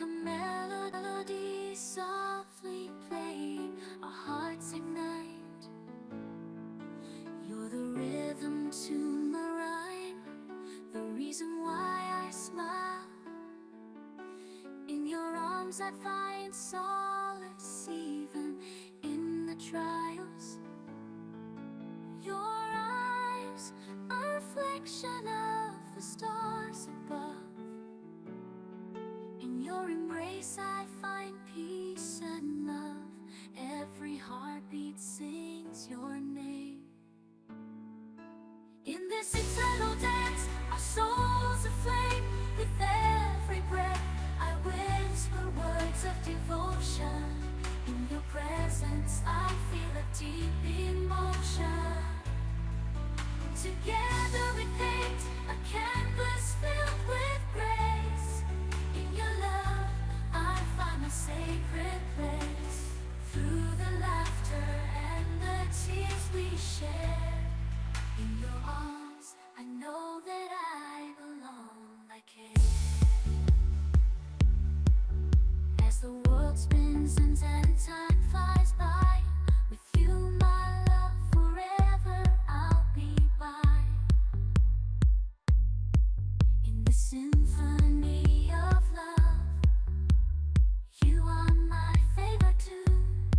a melody softly playing, our hearts ignite. You're the rhythm to my rhyme, the reason why I smile. In your arms I find solace, even in the trials. Your eyes, a reflection of the stars above. In your embrace I find peace and love. Every heartbeat sings your name. In this eternal dance, our souls aflame. With every breath I whisper words of devotion. In your presence I feel a deep emotion. Together we paint a canvas filled with grace. In your love I find a sacred place. Through the laughter and the tears we share, in your arms I know that I belong, I care. As the world spins and time flies by, with you my love forever I'll be by. In the symphony of love, you are my favorite tune.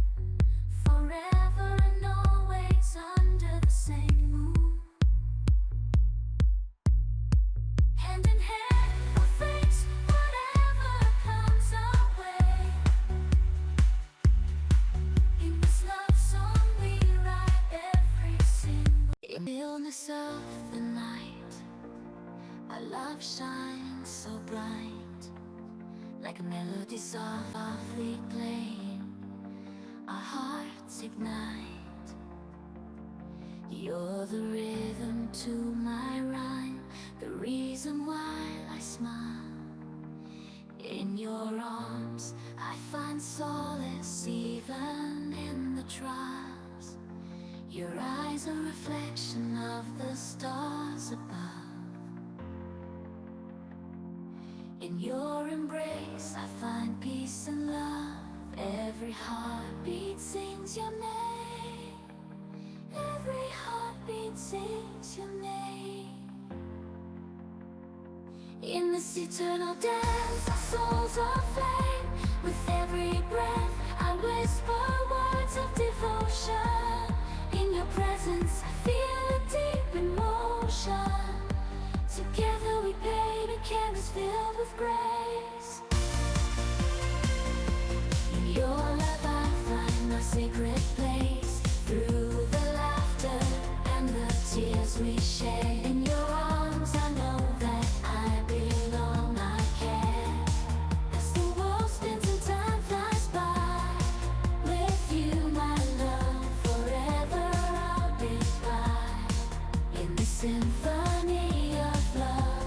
Forever and always under the same moon. Hand in hand we'll face whatever comes our way. In this love song we write every single. In the illness of the night, our love shines so bright, like a melody softly playing, our hearts ignite. You're the rhythm to my rhyme, the reason why I smile. In your arms I find solace, even in the trials. Your eyes a reflection of the stars above. In your embrace I find peace and love. Every heartbeat sings your name. Every heartbeat sings your name. In this eternal dance our souls are flame. With every breath I whisper words of devotion. In your presence I feel a deep emotion. Together we paint a canvas filled with grace. In your love I find a sacred place. Through the laughter and the tears we share. In your arms I know that I belong, I care. As the world spins and time flies by, with you my love forever I'll be by. In the symphony of love,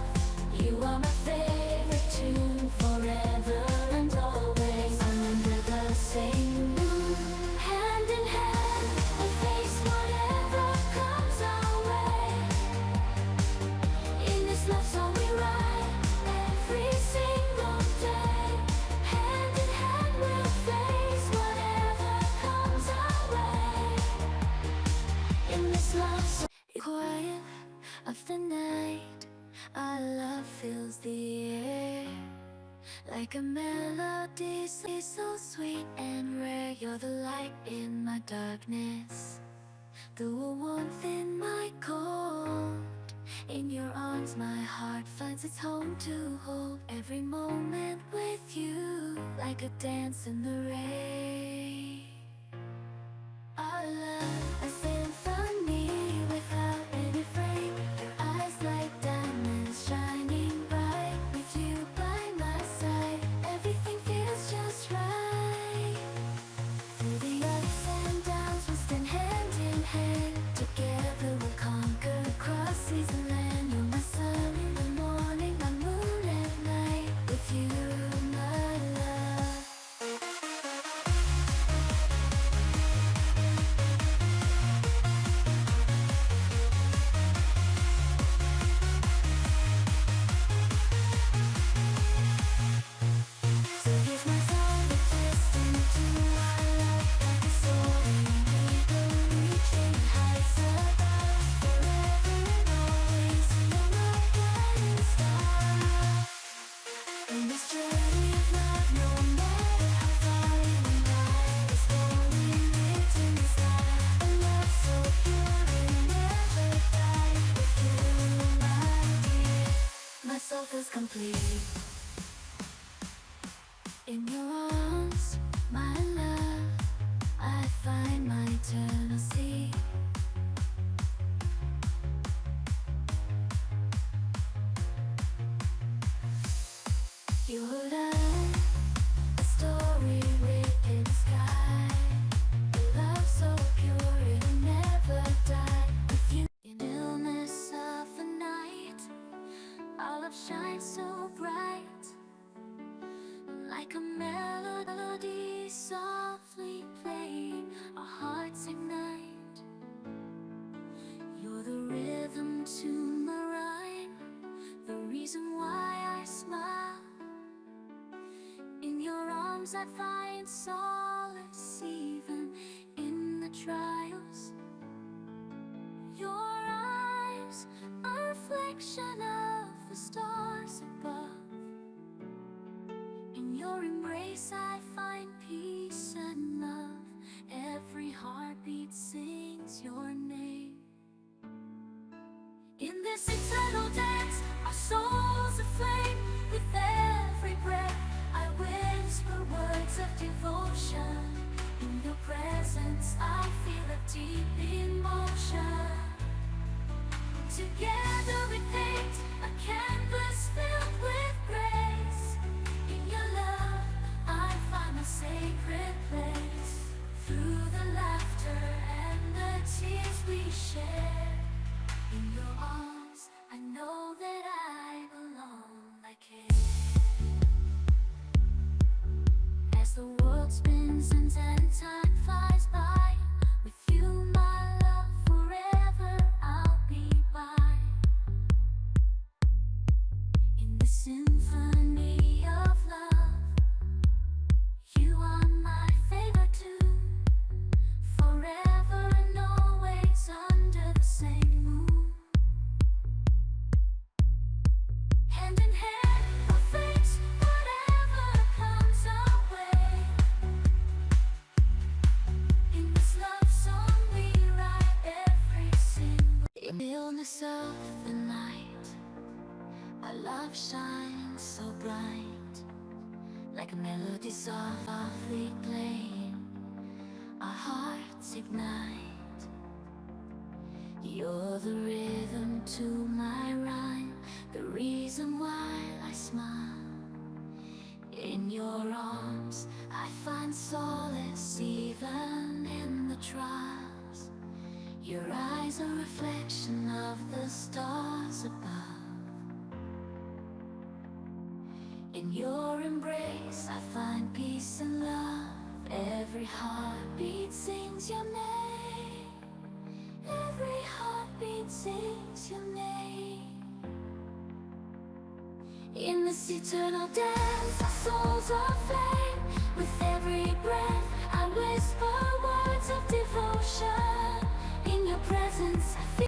you are my favorite tune. Forever and always under the same moon. Hand in hand we face whatever comes our way. In this love song we write every single day. Hand in hand we'll face whatever comes our way. In this love song, quiet of the night, our love fills the air. Like a melody so sweet and rare. You're the light in my darkness, the warmth in my cold. In your arms my heart finds its home to hold. Every moment with you, like a dance in the rain. Our love a symphony without any frame. Your eyes like diamonds shining bright. With you by my side, everything feels just right. Through the ups and downs we'll stand hand in hand. Together we'll conquer across seas and land. You're my sun in the morning, my moon at night. With you my love. complete. In your arms, my love, I find my eternal sea. You're love, a story written in the sky. A love so pure it'll never die. With you in the stillness of the night, our love shines so bright, like a melody softly playing, our hearts ignite. You're the rhythm to my rhyme, the reason why I smile. In your arms I find solace even in the trials. Your eyes, a reflection of the stars above. In your embrace I find peace and love. Every heartbeat sings your name. In this eternal dance, our souls aflame. With every breath I whisper words of devotion. In your presence I feel a deep emotion. Together we paint a canvas filled with grace. In your love I find a sacred place. Through the laughter and the tears we share, in your arms I know that I belong. I care. As the world spins and time flies by, with you my love forever I'll be by. In the symphony of love, you are my favorite tune. Forever and always under the same moon. Hand in hand we'll face whatever comes our way. In this love song we write every single. In the illness of the night, our love shines so bright, like a melody softly playing, our hearts ignite. You're the rhythm to my rhyme, the reason why I smile. In your arms I find solace even in the trials. Your eyes a reflection of the stars above. In your embrace I find peace and love. Every heartbeat sings your name. Every heartbeat sings your name. In this eternal dance our souls are flame. With every breath I whisper words of devotion. In your presence I feel